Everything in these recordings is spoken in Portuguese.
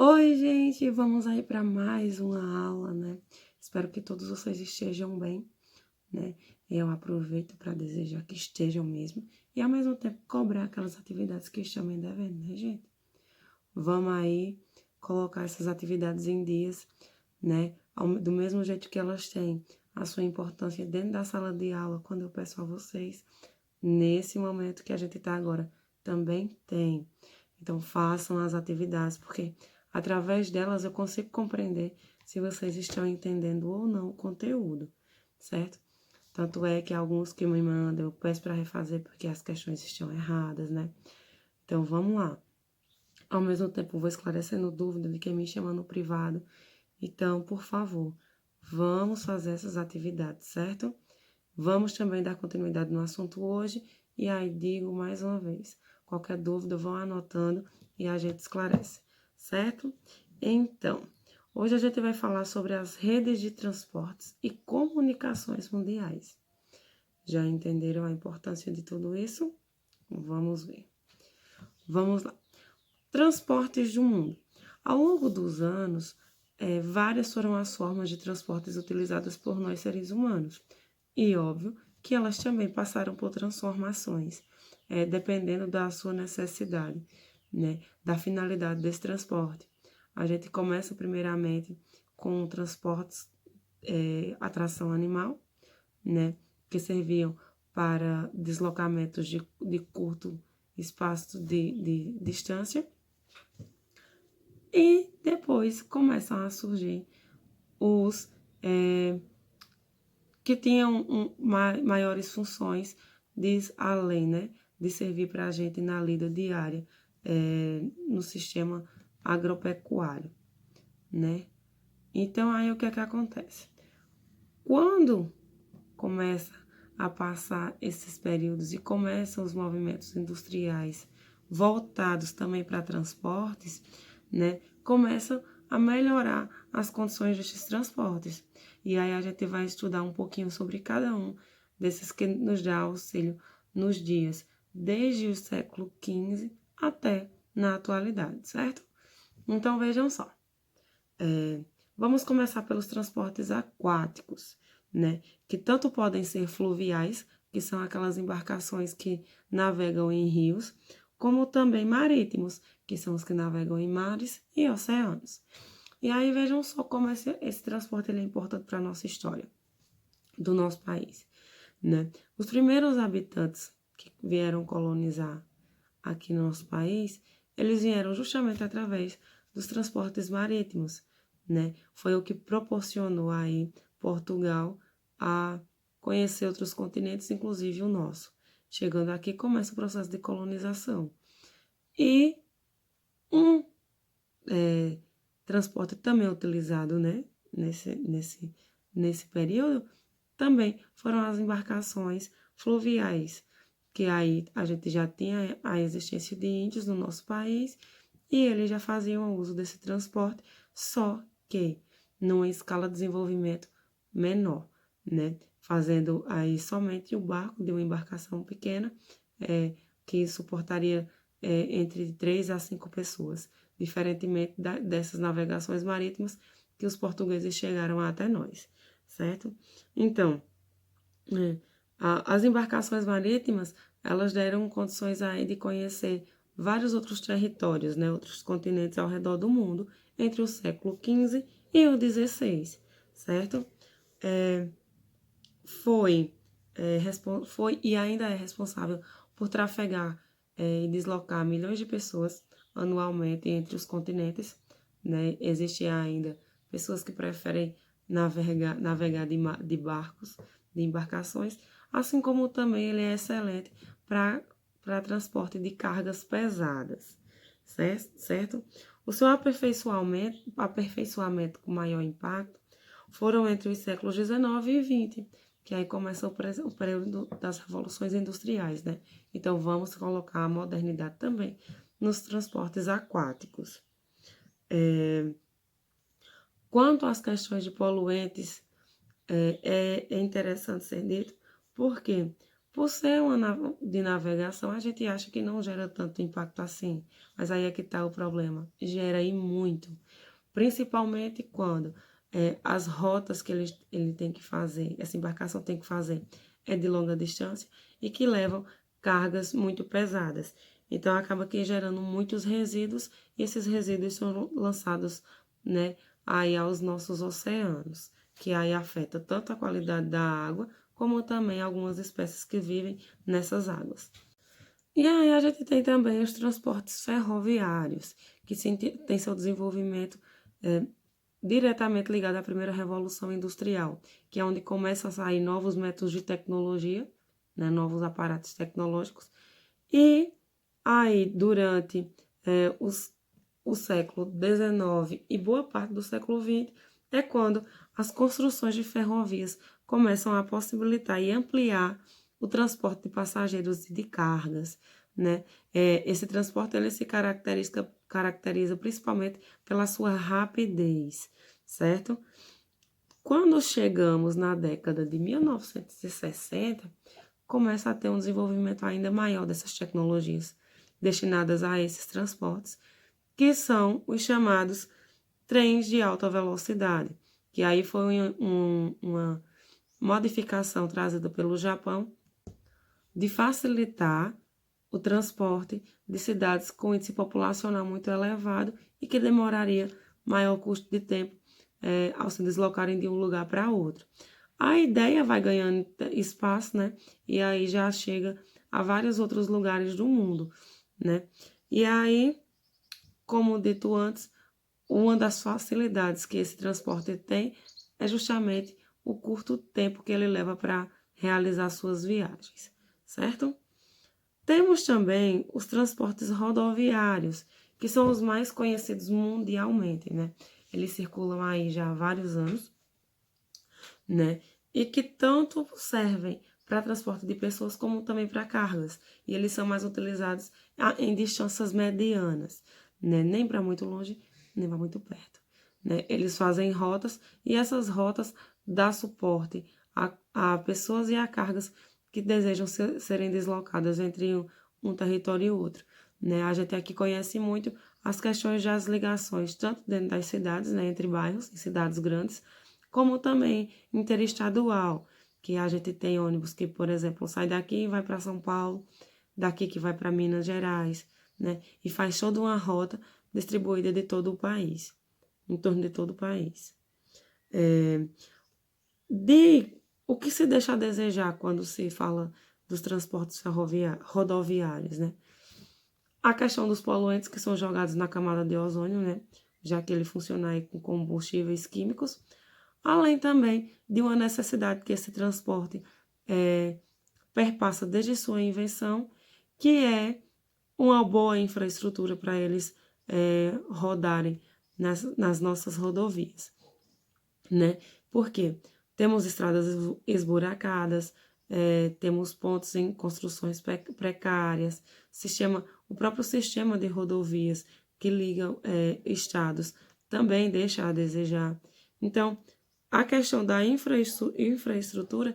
Oi, gente, vamos aí para mais uma aula, né? Espero que todos vocês estejam bem, né? Eu aproveito para desejar que estejam mesmo e ao mesmo tempo cobrar aquelas atividades que estão me devendo, né, gente? Vamos aí colocar essas atividades em dias, né? Do mesmo jeito que elas têm a sua importância dentro da sala de aula, quando eu peço a vocês, nesse momento que a gente está agora, também tem. Então, façam as atividades, porque através delas eu consigo compreender se vocês estão entendendo ou não o conteúdo, certo? Tanto é que alguns que me mandam, eu peço para refazer porque as questões estão erradas, né? Então, vamos lá. Ao mesmo tempo, vou esclarecendo dúvida de quem me chama no privado. Então, por favor, vamos fazer essas atividades, certo? Vamos também dar continuidade no assunto hoje. E aí, digo mais uma vez, qualquer dúvida, vão anotando e a gente esclarece, certo? Então, hoje a gente vai falar sobre as redes de transportes e comunicações mundiais. Já entenderam a importância de tudo isso? Vamos ver. Vamos lá. Transportes do mundo. Ao longo dos anos, várias foram as formas de transportes utilizadas por nós seres humanos. E óbvio que elas também passaram por transformações, dependendo da sua necessidade, né, da finalidade desse transporte. A gente começa primeiramente com transportes a tração animal, né, que serviam para deslocamentos de curto espaço de distância. E depois começam a surgir os que tinham maiores funções, diz a lei, né? De servir para a gente na lida diária, no sistema agropecuário, né? Então, aí o que é que acontece? Quando começa a passar esses períodos e começam os movimentos industriais voltados também para transportes, né, começam a melhorar as condições desses transportes. E aí a gente vai estudar um pouquinho sobre cada um desses que nos dá auxílio nos dias desde o século XV até na atualidade, certo? Então vejam só. Vamos começar pelos transportes aquáticos, né? Que tanto podem ser fluviais, que são aquelas embarcações que navegam em rios, como também marítimos, que são os que navegam em mares e oceanos. E aí vejam só como esse transporte ele é importante para a nossa história do nosso país, né? Os primeiros habitantes que vieram colonizar aqui no nosso país, eles vieram justamente através dos transportes marítimos, né? Foi o que proporcionou aí Portugal a conhecer outros continentes, inclusive o nosso. Chegando aqui, começa o processo de colonização. E um transporte também utilizado, né? Nesse período, também foram as embarcações fluviais, que aí a gente já tinha a existência de índios no nosso país e eles já faziam uso desse transporte, só que numa escala de desenvolvimento menor, né? Fazendo aí somente o barco de uma embarcação pequena, que suportaria entre 3 a 5 pessoas, diferentemente dessas navegações marítimas que os portugueses chegaram até nós, certo? Então, as embarcações marítimas, elas deram condições aí de conhecer vários outros territórios, né, outros continentes ao redor do mundo, entre o século XV e o XVI, certo? Foi e ainda é responsável por trafegar e deslocar milhões de pessoas anualmente entre os continentes, né? Existem ainda pessoas que preferem navegar de barcos, de embarcações, assim como também ele é excelente para transporte de cargas pesadas, certo? O seu aperfeiçoamento com maior impacto foram entre os séculos XIX e XX, que aí começa o período das revoluções industriais, né? Então, vamos colocar a modernidade também nos transportes aquáticos. Quanto às questões de poluentes, é interessante ser dito, por quê? Por ser uma de navegação, a gente acha que não gera tanto impacto assim, mas aí é que está o problema, gera e muito, principalmente quando as rotas que ele tem que fazer, essa embarcação tem que fazer, é de longa distância e que levam cargas muito pesadas. Então acaba que gerando muitos resíduos e esses resíduos são lançados, né, aí aos nossos oceanos, que aí afeta tanto a qualidade da água como também algumas espécies que vivem nessas águas. E aí a gente tem também os transportes ferroviários, que sim, tem seu desenvolvimento é, diretamente ligado à primeira revolução industrial, que é onde começam a sair novos métodos de tecnologia, né, novos aparatos tecnológicos, e aí durante o século XIX e boa parte do século XX é quando as construções de ferrovias começam a possibilitar e ampliar o transporte de passageiros e de cargas, né? Esse transporte ele se caracteriza principalmente pela sua rapidez, certo? Quando chegamos na década de 1960, começa a ter um desenvolvimento ainda maior dessas tecnologias destinadas a esses transportes, que são os chamados trens de alta velocidade, que aí foi uma modificação trazida pelo Japão de facilitar o transporte de cidades com índice populacional muito elevado e que demoraria maior custo de tempo ao se deslocarem de um lugar para outro. A ideia vai ganhando espaço, né? E aí já chega a vários outros lugares do mundo, né? E aí, como dito antes, uma das facilidades que esse transporte tem é justamente o curto tempo que ele leva para realizar suas viagens, certo? Temos também os transportes rodoviários, que são os mais conhecidos mundialmente, né? Eles circulam aí já há vários anos, né? E que tanto servem para transporte de pessoas como também para cargas. E eles são mais utilizados em distâncias medianas, né? Nem para muito longe, nem para muito perto, né? Eles fazem rotas e essas rotas dão suporte a pessoas e a cargas que desejam serem deslocadas entre um território e outro, né? A gente aqui conhece muito as questões das ligações, tanto dentro das cidades, né, entre bairros e cidades grandes, como também interestadual, que a gente tem ônibus que, por exemplo, sai daqui e vai para São Paulo, daqui que vai para Minas Gerais, né? E faz toda uma rota distribuída de todo o país, em torno de todo o país. De o que se deixa a desejar quando se fala dos transportes rodoviários, né? A questão dos poluentes que são jogados na camada de ozônio, né? Já que ele funciona aí com combustíveis químicos, além também de uma necessidade que esse transporte perpassa desde sua invenção, que é uma boa infraestrutura para eles rodarem nas nossas rodovias, né? Porque temos estradas esburacadas, temos pontos em construções precárias, o próprio sistema de rodovias que ligam estados também deixa a desejar. Então, a questão da infraestrutura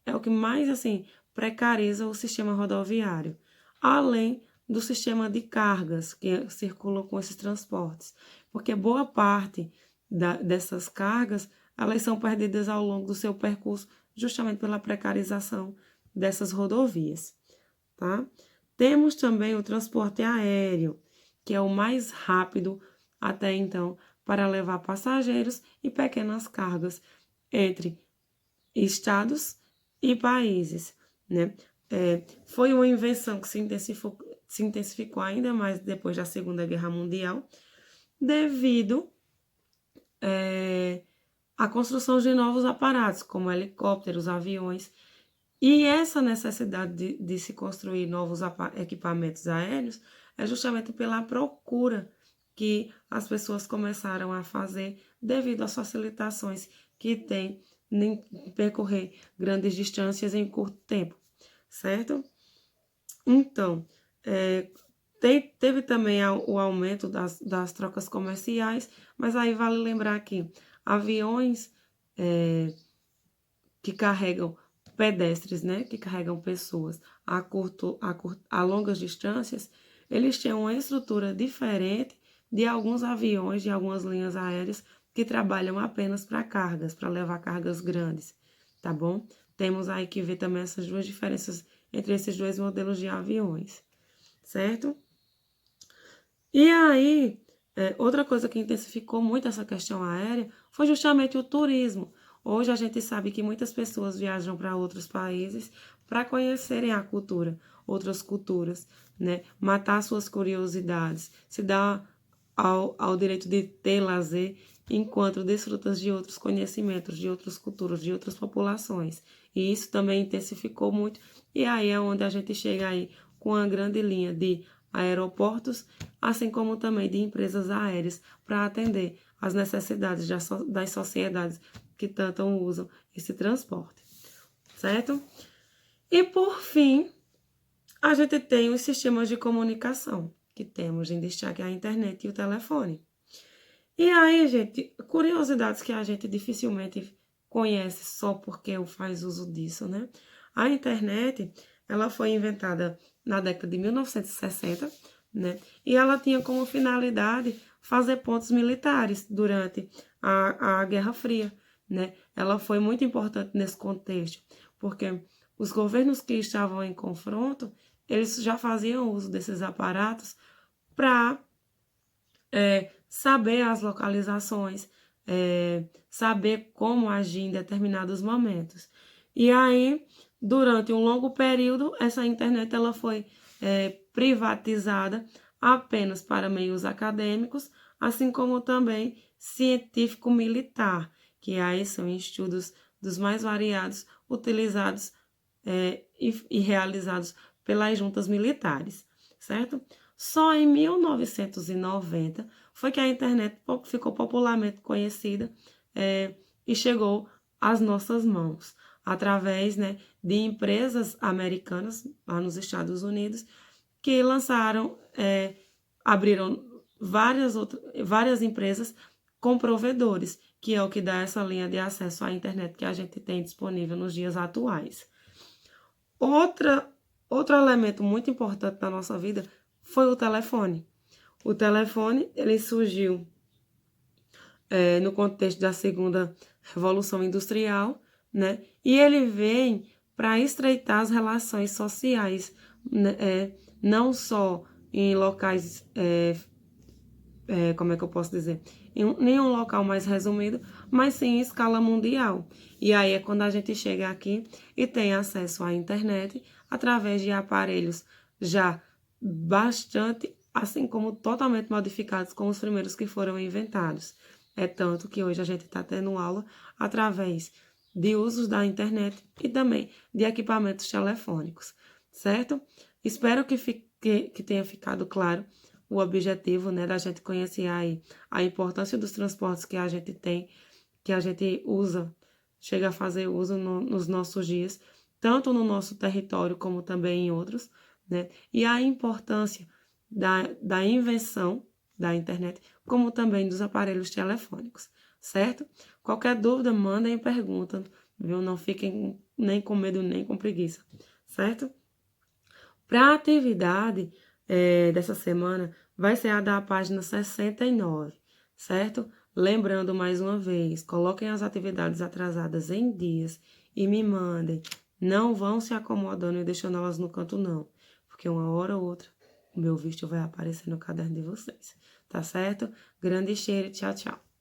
é o que mais assim precariza o sistema rodoviário, além do sistema de cargas que circulam com esses transportes, porque boa parte dessas cargas elas são perdidas ao longo do seu percurso justamente pela precarização dessas rodovias, tá? Temos também o transporte aéreo, que é o mais rápido até então para levar passageiros e pequenas cargas entre estados e países, né? Foi uma invenção que se intensificou ainda mais depois da Segunda Guerra Mundial, devido à construção de novos aparatos, como helicópteros, aviões, e essa necessidade de se construir novos equipamentos aéreos é justamente pela procura que as pessoas começaram a fazer devido às facilitações que tem em percorrer grandes distâncias em curto tempo, certo? Então, teve também o aumento das trocas comerciais, mas aí vale lembrar que aviões que carregam pedestres, né, que carregam pessoas a longas distâncias, eles têm uma estrutura diferente de alguns aviões, de algumas linhas aéreas que trabalham apenas para cargas, para levar cargas grandes, tá bom? Temos aí que ver também essas duas diferenças entre esses dois modelos de aviões, certo? E aí, outra coisa que intensificou muito essa questão aérea foi justamente o turismo. Hoje a gente sabe que muitas pessoas viajam para outros países para conhecerem a cultura, outras culturas, né? Matar suas curiosidades, se dar ao direito de ter lazer enquanto desfrutas de outros conhecimentos, de outras culturas, de outras populações. E isso também intensificou muito. E aí é onde a gente chega aí com a grande linha de aeroportos, assim como também de empresas aéreas, para atender às necessidades das sociedades que tanto usam esse transporte, certo? E por fim, a gente tem os sistemas de comunicação, que temos em destaque a internet e o telefone. E aí, gente, curiosidades que a gente dificilmente conhece só porque faz uso disso, né? A internet, ela foi inventada na década de 1960, né? E ela tinha como finalidade fazer pontos militares durante a Guerra Fria, né? Ela foi muito importante nesse contexto, porque os governos que estavam em confronto, eles já faziam uso desses aparatos para saber as localizações, saber como agir em determinados momentos. E aí, durante um longo período, essa internet ela foi privatizada apenas para meios acadêmicos, assim como também científico-militar, que aí são estudos dos mais variados, utilizados e realizados pelas juntas militares, certo? Só em 1990 foi que a internet ficou popularmente conhecida e chegou às nossas mãos, através, né, de empresas americanas, lá nos Estados Unidos, que lançaram, abriram várias empresas com provedores, que é o que dá essa linha de acesso à internet que a gente tem disponível nos dias atuais. Outro elemento muito importante da nossa vida foi o telefone. O telefone, ele surgiu no contexto da segunda Revolução Industrial, né? E ele vem para estreitar as relações sociais, né? Não só em locais, como é que eu posso dizer? Em nenhum local mais resumido, mas sim em escala mundial. E aí é quando a gente chega aqui e tem acesso à internet através de aparelhos já bastante, assim como totalmente modificados com os primeiros que foram inventados. É tanto que hoje a gente está tendo aula através de usos da internet e também de equipamentos telefônicos, certo? Espero que tenha ficado claro o objetivo, né, da gente conhecer aí a importância dos transportes que a gente tem, que a gente usa, chega a fazer uso nos nossos dias, tanto no nosso território como também em outros, né? E a importância da invenção da internet, como também dos aparelhos telefônicos, certo? Qualquer dúvida, mandem pergunta, viu? Não fiquem nem com medo, nem com preguiça, certo? Para a atividade dessa semana, vai ser a da página 69, certo? Lembrando mais uma vez, coloquem as atividades atrasadas em dias e me mandem. Não vão se acomodando e deixando elas no canto, não, porque uma hora ou outra o meu visto vai aparecer no caderno de vocês, tá certo? Grande cheiro, tchau, tchau.